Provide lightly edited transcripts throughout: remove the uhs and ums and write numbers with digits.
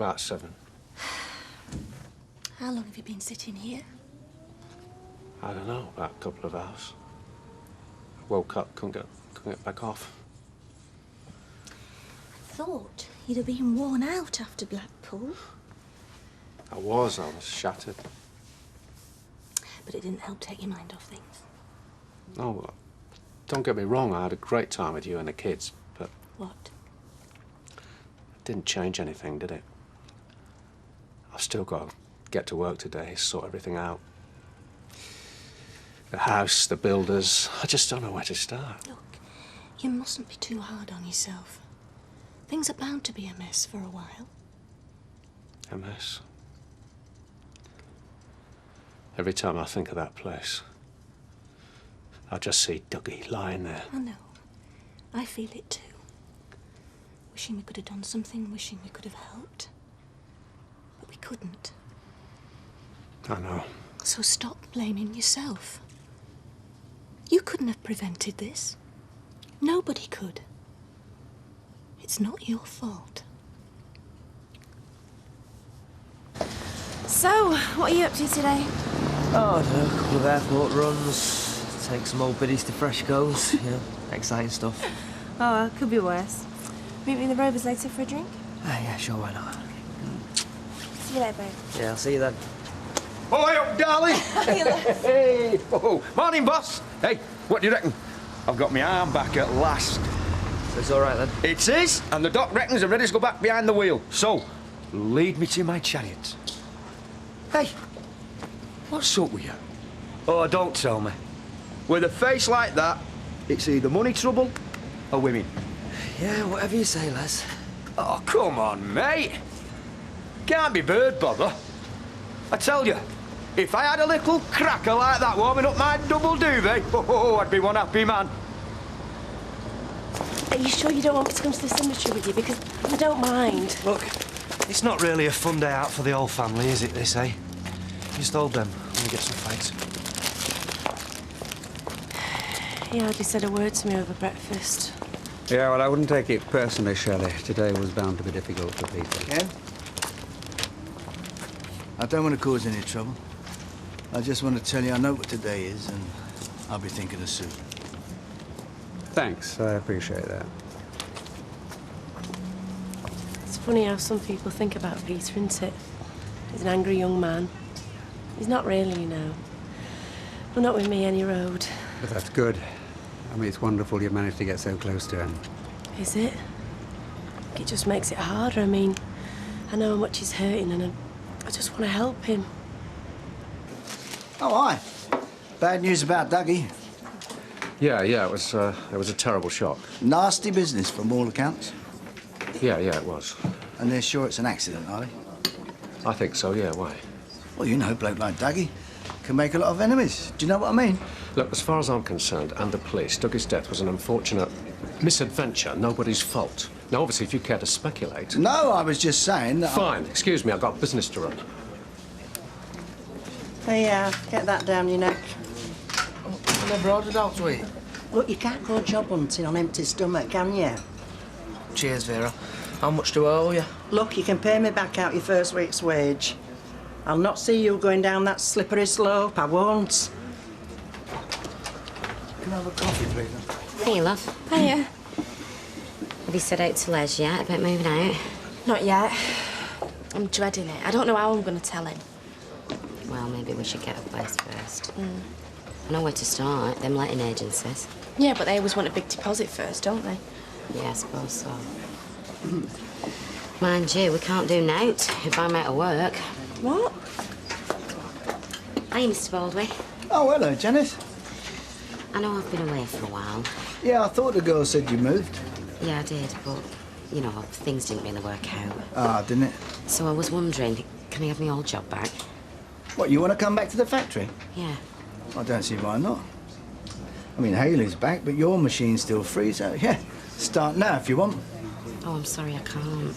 About 7. How long have you been sitting here? I don't know, about a couple of hours. Woke up, couldn't get back off. I thought you'd have been worn out after Blackpool. I was shattered. But it didn't help take your mind off things. No, don't get me wrong, I had a great time with you and the kids, but... What? It didn't change anything, did it? I've still got to get to work today, sort everything out. The house, the builders, I just don't know where to start. Look, you mustn't be too hard on yourself. Things are bound to be a mess for a while. A mess. Every time I think of that place, I just see Dougie lying there. I know. I feel it too. Wishing we could have done something, wishing we could have helped. But we couldn't. I know. So stop blaming yourself. You couldn't have prevented this. Nobody could. It's not your fault. So, what are you up to today? Oh, I don't know, a couple of airport runs, take some old biddies to fresh goals, you know, exciting stuff. Oh, well, could be worse. Meet me in the Rovers later for a drink? Yeah, sure, why not? See you later, babe. Yeah, I'll see you then. Oh, hey up, darling! Hey! Oh, morning, boss! Hey, what do you reckon? I've got my arm back at last. So it's all right, then? It is, and the doc reckons I'm ready to go back behind the wheel. So, lead me to my chariot. Hey, what's up with you? Oh, don't tell me. With a face like that, it's either money trouble or women. Yeah, whatever you say, Les. Oh, come on, mate. Can't be bird bother. I tell you, if I had a little cracker like that warming up my double duvet, oh, I'd be one happy man. Are you sure you don't want me to come to the cemetery with you? Because I don't mind. Look, it's not really a fun day out for the whole family, is it, this, eh? Just hold them. Let me get some fights. He hardly said a word to me over breakfast. Yeah, well, I wouldn't take it personally, Shelley. Today was bound to be difficult for Peter. Ken? I don't want to cause any trouble. I just want to tell you I know what today is, and I'll be thinking of Sue. Thanks, I appreciate that. It's funny how some people think about Peter, isn't it? He's an angry young man. He's not really, you know. Well, not with me, any road. But that's good. I mean, it's wonderful you managed to get so close to him. Is it? It just makes it harder. I mean, I know how much he's hurting, and I just want to help him. Oh, hi. Bad news about Dougie. Yeah, it was a terrible shock. Nasty business from all accounts. Yeah, it was. And they're sure it's an accident, are they? I think so, yeah, why? Well, you know, a bloke like Dougie can make a lot of enemies. Do you know what I mean? Look, as far as I'm concerned, and the police, Dougie's death was an unfortunate misadventure, nobody's fault. Now, obviously, if you care to speculate... No, I was just saying that... Fine, excuse me, I've got business to run. Hey, get that down your neck. I never ordered out to eat. Look, you can't go job hunting on empty stomach, can you? Cheers, Vera. How much do I owe you? Look, you can pay me back out your first week's wage. I'll not see you going down that slippery slope, I won't. Can I have a coffee, please? Hey, love. Hiya. Have you said out to Les yet about moving out? Not yet. I'm dreading it. I don't know how I'm going to tell him. Well, maybe we should get a place first. I know where to start, them letting agencies. Yeah, but they always want a big deposit first, don't they? Yeah, I suppose so. Mind you, we can't do nought if I'm out of work. What? Hi, Mr. Baldwin. Oh, hello, Janice. I know I've been away for a while. Yeah, I thought the girl said you moved. Yeah, I did, but, you know, things didn't really work out. Ah, didn't it? So I was wondering, can I have my old job back? What, you want to come back to the factory? Yeah. I don't see why not. I mean, Haley's back, but your machine's still free, so, yeah, start now if you want. Oh, I'm sorry, I can't.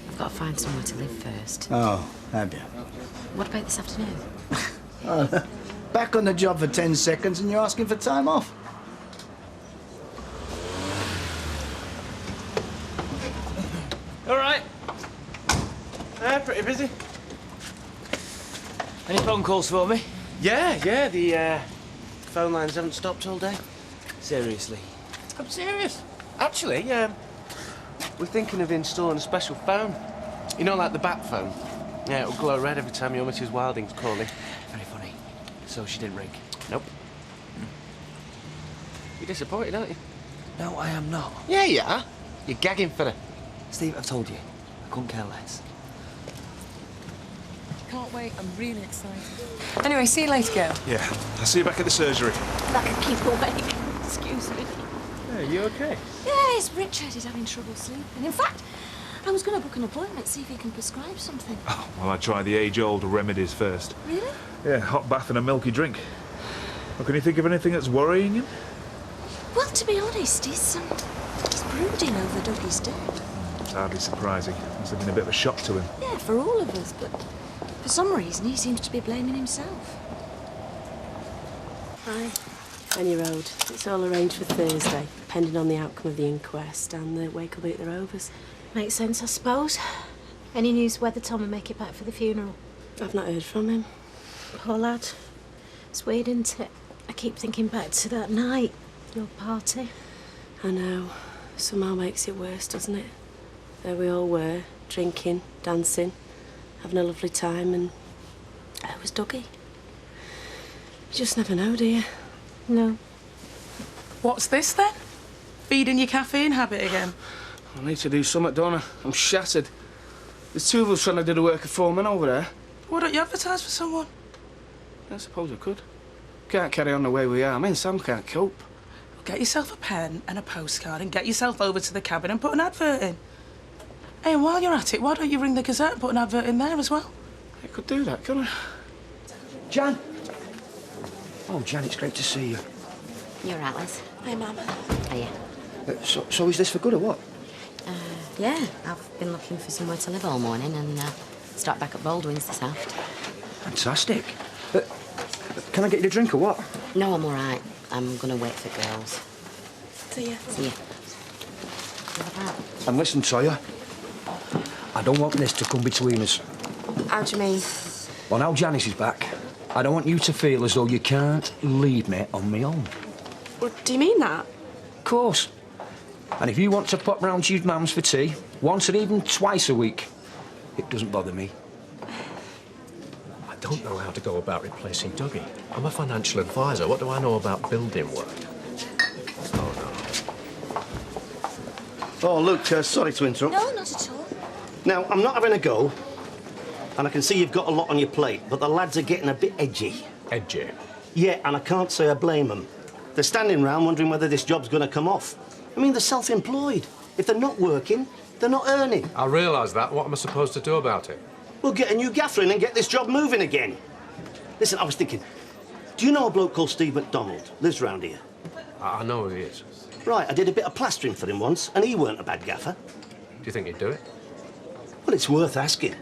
I've got to find somewhere to live first. Oh, have you? What about this afternoon? Back on the job for 10 seconds and you're asking for time off. All right. phone calls for me? Yeah, the phone lines haven't stopped all day. Seriously? I'm serious. Actually, we're thinking of installing a special phone. You know, like the bat phone? Yeah, it'll glow red every time your Mrs. Wilding's calling. Very funny. So she didn't ring? Nope. You're disappointed, aren't you? No, I am not. Yeah, you are. You're gagging for her. Steve, I've told you. I couldn't care less. Can't wait. I'm really excited. Anyway, see you later, girl. Yeah, I'll see you back at the surgery. If I could keep awake. Excuse me. Hey, you okay? Yeah, it's Richard. He's having trouble sleeping. In fact, I was going to book an appointment, see if he can prescribe something. Oh, well, I'd try the age-old remedies first. Really? Yeah, hot bath and a milky drink. Well, can you think of anything that's worrying you? Well, to be honest, he's brooding over Dougie's death. It's hardly surprising. Must have been a bit of a shock to him. Yeah, for all of us, but for some reason he seems to be blaming himself. Hi. Any road. It's all arranged for Thursday, depending on the outcome of the inquest and the wake will be at the Rovers. Makes sense, I suppose. Any news whether Tom will make it back for the funeral? I've not heard from him. Poor lad. It's weird, isn't it? I keep thinking back to that night, your party. I know. Somehow makes it worse, doesn't it? There we all were, drinking, dancing, having a lovely time, and it was Dougie. You just never know, do you? No. What's this, then? Feeding your caffeine habit again? I need to do something, don't I? I'm shattered. There's two of us trying to do the work of 4 men over there. Why don't you advertise for someone? I suppose I could. Can't carry on the way we are. Me and Sam can't cope. Well, get yourself a pen and a postcard and get yourself over to the cabin and put an advert in. Hey, and while you're at it, why don't you ring the Gazette and put an advert in there as well? I could do that, couldn't I? Jan! Oh, Jan, it's great to see you. You're right, Liz. Hey, Mum. Hiya. So is this for good or what? Yeah, I've been looking for somewhere to live all morning and start back at Baldwin's this aft. Fantastic. Can I get you a drink or what? No, I'm all right. I'm going to wait for girls. See ya. See ya. What about? And listen, Sawyer, I don't want this to come between us. How do you mean? Well, now Janice is back, I don't want you to feel as though you can't leave me on my own. Well, do you mean that? Of course. And if you want to pop round to your mum's for tea, once or even twice a week, it doesn't bother me. I don't know how to go about replacing Dougie. I'm a financial advisor. What do I know about building work? Oh, Luke, sorry to interrupt. No, not at all. Now, I'm not having a go, and I can see you've got a lot on your plate, but the lads are getting a bit edgy. Edgy? Yeah, and I can't say I blame them. They're standing round wondering whether this job's going to come off. I mean, they're self-employed. If they're not working, they're not earning. I realise that. What am I supposed to do about it? We'll get a new gaffer in and get this job moving again. Listen, I was thinking, do you know a bloke called Steve McDonald? Lives round here. I know who he is. Right, I did a bit of plastering for him once, and he weren't a bad gaffer. Do you think he'd do it? Well, it's worth asking.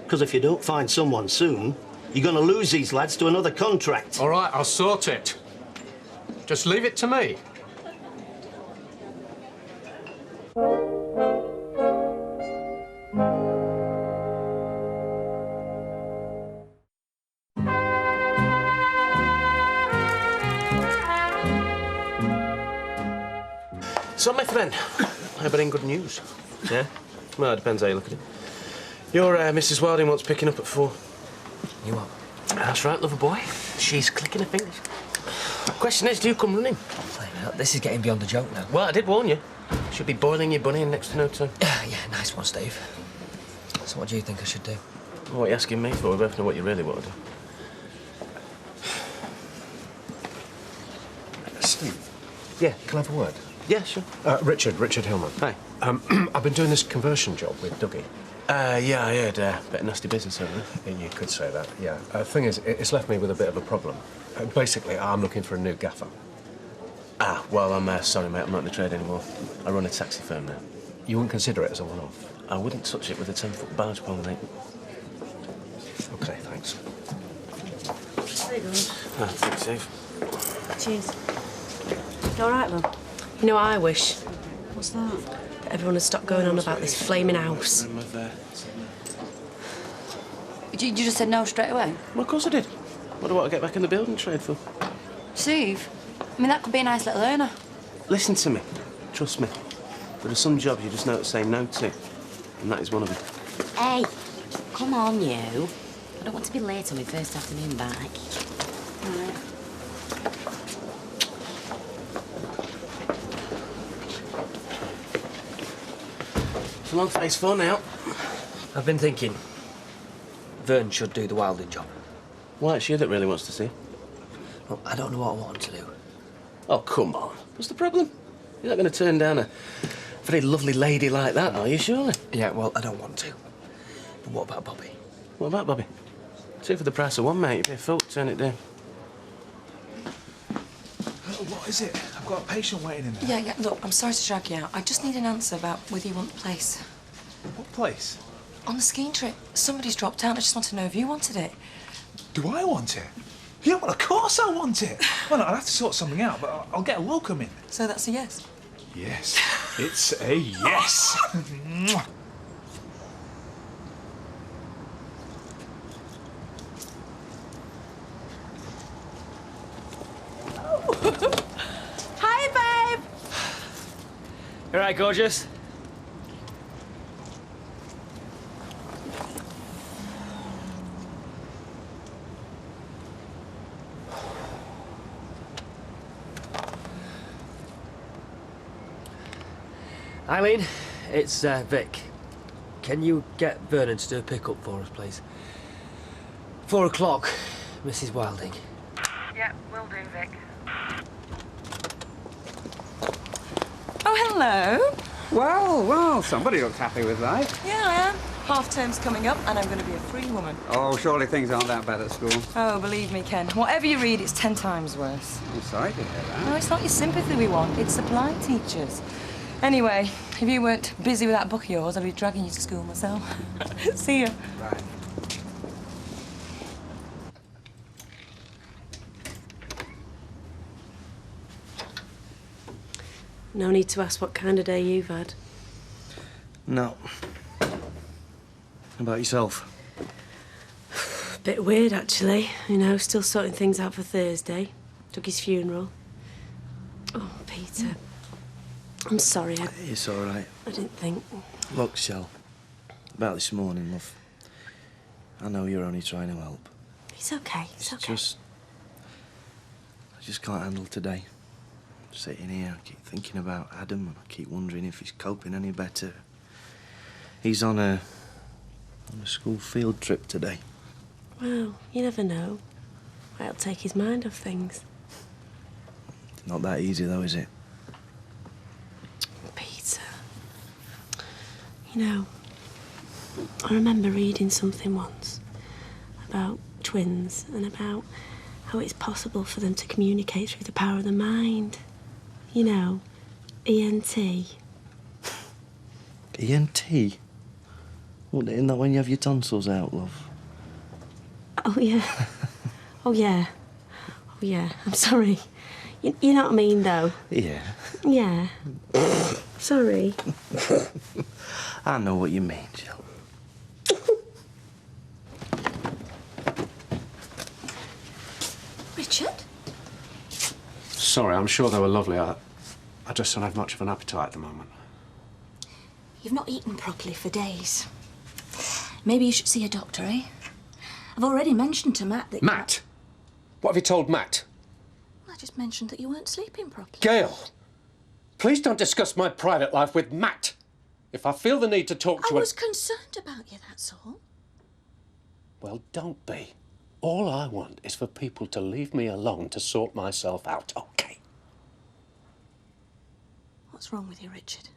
Because if you don't find someone soon, you're going to lose these lads to another contract. All right, I'll sort it. Just leave it to me. So, my friend, I bring good news. Yeah? Well, it depends how you look at it. Your Mrs. Wilding wants picking up at 4. You what? That's right, lover boy. She's clicking her fingers. Question is, do you come running? This is getting beyond a joke now. Well, I did warn you. She'll be boiling your bunny in next to no time. Yeah, nice one, Steve. So what do you think I should do? Well, what are you asking me for? We both know what you really want to do. Steve. Yeah, can I have a word? Yeah, sure. Richard Hillman. Hi. I've been doing this conversion job with Dougie. Yeah, I heard a bit of nasty business over there. You could say that, yeah. Thing is, it's left me with a bit of a problem. Basically, I'm looking for a new gaffer. Ah, well, I'm sorry, mate. I'm not in the trade anymore. I run a taxi firm now. You wouldn't consider it as a one-off? I wouldn't touch it with a 10-foot barge pole, mate. OK, thanks. There you go. Ah, thanks, Steve. Cheers. You all right, love? You know what I wish? What's that? That everyone had stopped going on about this flaming house. You You just said no straight away? Well, of course I did. What do I want to get back in the building trade for? Steve, I mean, that could be a nice little earner. Listen to me. Trust me. There are some jobs you just know to say no to. And that is one of them. Hey, come on, you. I don't want to be late on my first afternoon back. All right. It's a long face for now. I've been thinking Vern should do the Wilding job. Why, it's you that really wants to see. Look, I don't know what I want him to do. Oh, come on. What's the problem? You're not going to turn down a very lovely lady like that, are you, surely? Yeah, well, I don't want to. But what about Bobby? What about Bobby? Two for the price of one, mate. You'd be a fool to turn it down. What is it? I've got a patient waiting in there. Yeah, look, I'm sorry to drag you out. I just need an answer about whether you want the place. What place? On the skiing trip. Somebody's dropped out. I just want to know if you wanted it. Do I want it? Yeah, well, of course I want it. Well, I'll have to sort something out, but I'll get a welcome in. So that's a yes? Yes. It's a yes. Hi, babe! You all right, gorgeous? Eileen, it's Vic. Can you get Vernon to do a pick-up for us, please? 4 o'clock, Mrs. Wilding. Yeah, will do, Vic. Oh, hello. Well, somebody looks happy with life. Yeah, I am. Half-term's coming up, and I'm going to be a free woman. Oh, surely things aren't that bad at school. Oh, believe me, Ken. Whatever you read, it's 10 times worse. I'm sorry to hear that. No, it's not your sympathy we want. It's supply teachers. Anyway, if you weren't busy with that book of yours, I'd be dragging you to school myself. See ya. Right. No need to ask what kind of day you've had. No. How about yourself? Bit weird, actually. You know, still sorting things out for Thursday. Took his funeral. Oh, Peter. I'm sorry. It's all right. I didn't think. Look, Shell. About this morning, love. I know you're only trying to help. It's okay. It's okay. I just can't handle today. Sitting here, I keep thinking about Adam, and I keep wondering if he's coping any better. He's on a school field trip today. Well, you never know. Might take his mind off things. Not that easy, though, is it? Peter. You know, I remember reading something once about twins and about how it's possible for them to communicate through the power of the mind. You know, ENT. ENT? What, isn't that when you have your tonsils out, love? Oh, yeah. Oh, yeah. Oh, yeah. I'm sorry. You know what I mean, though? Yeah. Yeah. Sorry. I know what you mean, Jill. Richard? Sorry, I'm sure they were lovely. I just don't have much of an appetite at the moment. You've not eaten properly for days. Maybe you should see a doctor, eh? I've already mentioned to Matt that... Matt? What have you told Matt? I just mentioned that you weren't sleeping properly. Gail, please don't discuss my private life with Matt. If I feel the need to talk to I was concerned about you, that's all. Well, don't be. All I want is for people to leave me alone to sort myself out, OK? What's wrong with you, Richard?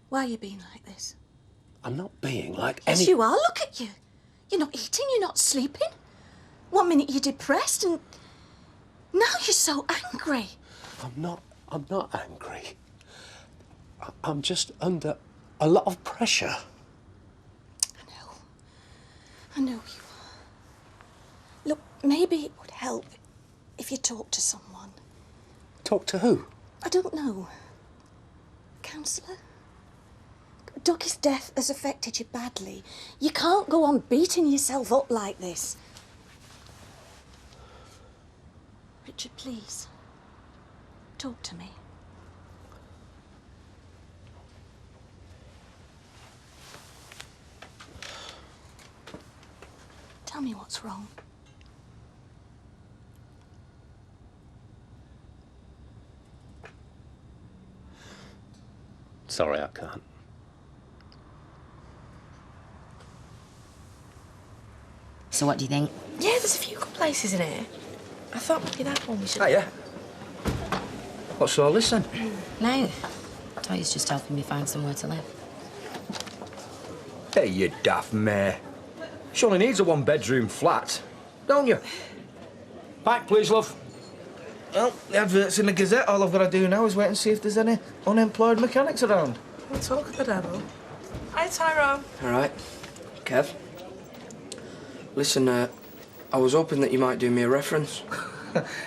Why are you being like this? I'm not being like Yes, any... you are. Look at you. You're not eating, you're not sleeping. One minute you're depressed and now you're so angry. I'm not angry. I'm just under a lot of pressure. I know you are. Look, maybe it would help if you talked to someone. Talk to who? I don't know. Counsellor? Dougie's death has affected you badly. You can't go on beating yourself up like this. Richard, please. Talk to me. Tell me what's wrong. Sorry, I can't. So what do you think? Yeah, there's a few good places in here. I thought maybe that one we should... Oh, yeah. What's all this then? No. Toy's just helping me find somewhere to live. Hey, you daft mare. She only needs a one-bedroom flat, don't you? Back, please, love. Well, the advert's in the Gazette. All I've got to do now is wait and see if there's any unemployed mechanics around. We'll talk of the devil. Hi, Tyrone. All right. Kev? Listen, I was hoping that you might do me a reference.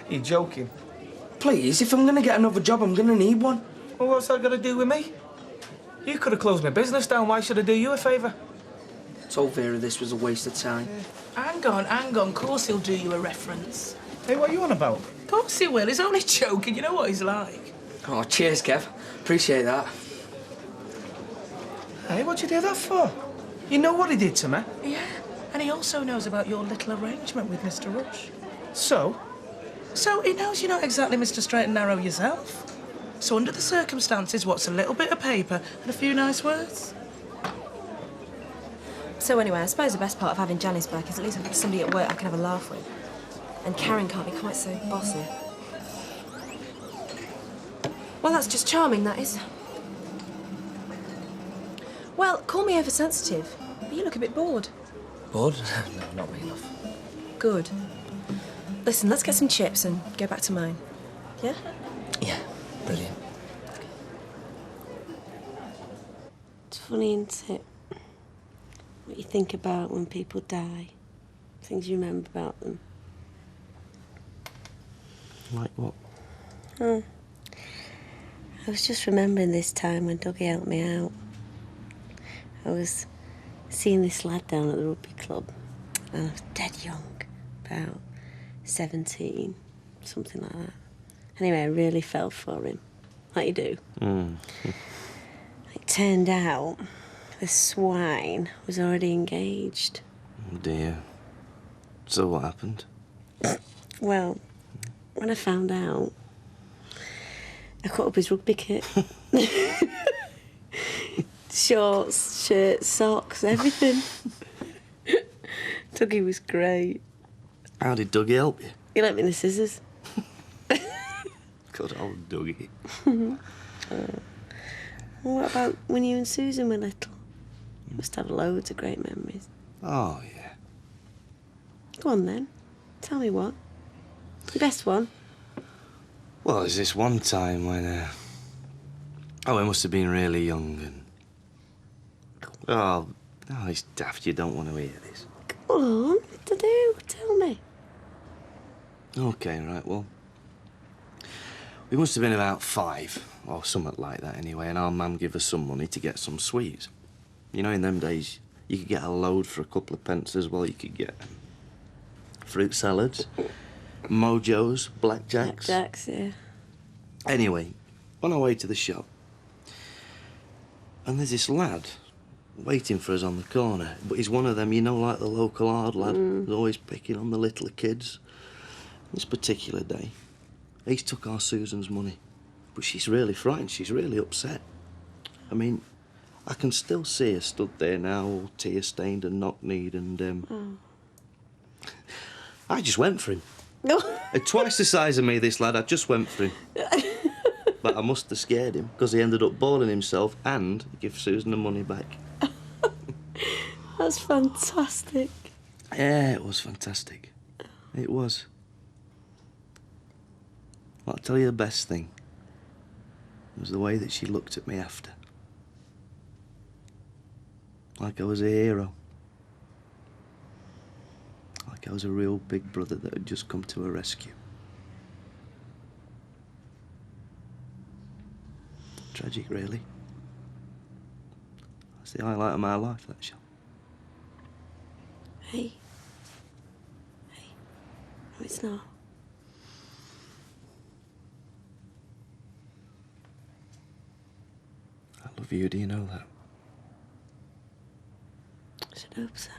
You're joking. Please, if I'm going to get another job, I'm going to need one. Well, what's that got to do with me? You could have closed my business down. Why should I do you a favour? Told Vera this was a waste of time. Hang on, hang on. Of course he'll do you a reference. Hey, what are you on about? Of course he will. He's only joking. You know what he's like. Oh, cheers, Kev. Appreciate that. Hey, what'd you do that for? You know what he did to me? Yeah, and he also knows about your little arrangement with Mr. Rush. So? So he knows you're not exactly Mr. Straight and Narrow yourself. So under the circumstances, what's a little bit of paper and a few nice words? So anyway, I suppose the best part of having Janice back is at least I've got somebody at work I can have a laugh with. And Karen can't be quite so bossy. Well, that's just charming, that is. Well, call me oversensitive, but you look a bit bored. Bored? No, not me, love. Good. Listen, let's get some chips and go back to mine. Yeah? Yeah, brilliant. It's funny, isn't it? What you think about when people die. Things you remember about them. Like what? I was just remembering this time when Dougie helped me out. I was seeing this lad down at the rugby club, and I was dead young, about 17, something like that. Anyway, I really fell for him, like you do. It turned out the swine was already engaged. Oh dear. So what happened? Well, when I found out, I cut up his rugby kit. Shorts, shirts, socks, everything. Dougie was great. How did Dougie help you? He lent me the scissors. Good old Dougie. What about when you and Susan were little? You must have loads of great memories. Oh, yeah. Go on then. Tell me one. Your best one. Well, there's this one time when, I must have been really young and... Oh, it's daft, you don't want to hear this. Go on, what to do? Tell me. OK, right, well... We must have been about 5, or something like that anyway, and our mum gave us some money to get some sweets. You know, in them days, you could get a load for a couple of pence as well. You could get fruit salads, mojos, blackjacks. Blackjacks, yeah. Anyway, on our way to the shop, and there's this lad waiting for us on the corner, but he's one of them, you know, like the local hard lad, who's always picking on the little kids. This particular day, he's took our Susan's money, but she's really frightened, she's really upset. I mean, I can still see her stood there now, all tear-stained and knock-kneed, and, I just went for him. Twice the size of me, this lad, I just went for him. But I must have scared him, because he ended up bawling himself and give Susan the money back. That's fantastic. Yeah, it was fantastic. It was. Well, I'll tell you the best thing. It was the way that she looked at me after. Like I was a hero. Like I was a real big brother that had just come to her rescue. Tragic, really. It's the highlight of my life, that shell. Hey. No, it's not. I love you, do you know that? I should hope so.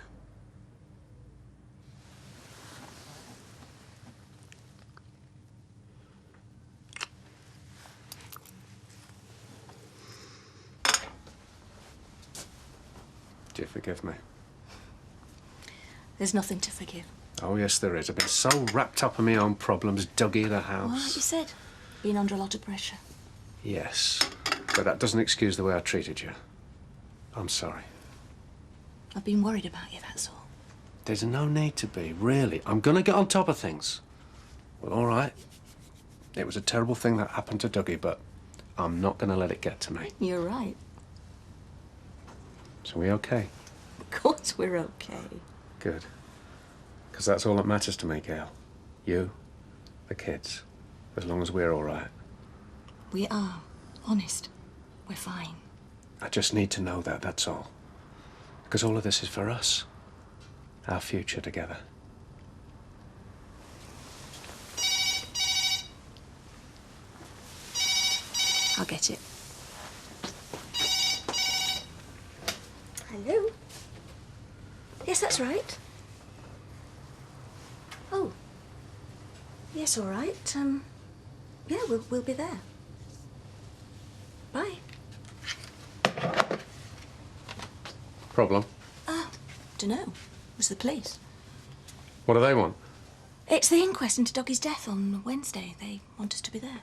Do you forgive me? There's nothing to forgive. Oh, yes, there is. I've been so wrapped up in my own problems, Dougie the house. Well, like you said, being under a lot of pressure. Yes, but that doesn't excuse the way I treated you. I'm sorry. I've been worried about you, that's all. There's no need to be, really. I'm gonna get on top of things. Well, all right. It was a terrible thing that happened to Dougie, but I'm not gonna let it get to me. You're right. So we okay? Of course we're okay. Good. Because that's all that matters to me, Gail. You, the kids. As long as we're all right. We are. Honest. We're fine. I just need to know that, that's all. Because all of this is for us. Our future together. I'll get it. Hello? Yes, that's right. Oh. Yes, all right. Yeah, we'll be there. Bye. Problem? Dunno. It was the police. What do they want? It's the inquest into Doggie's death on Wednesday. They want us to be there.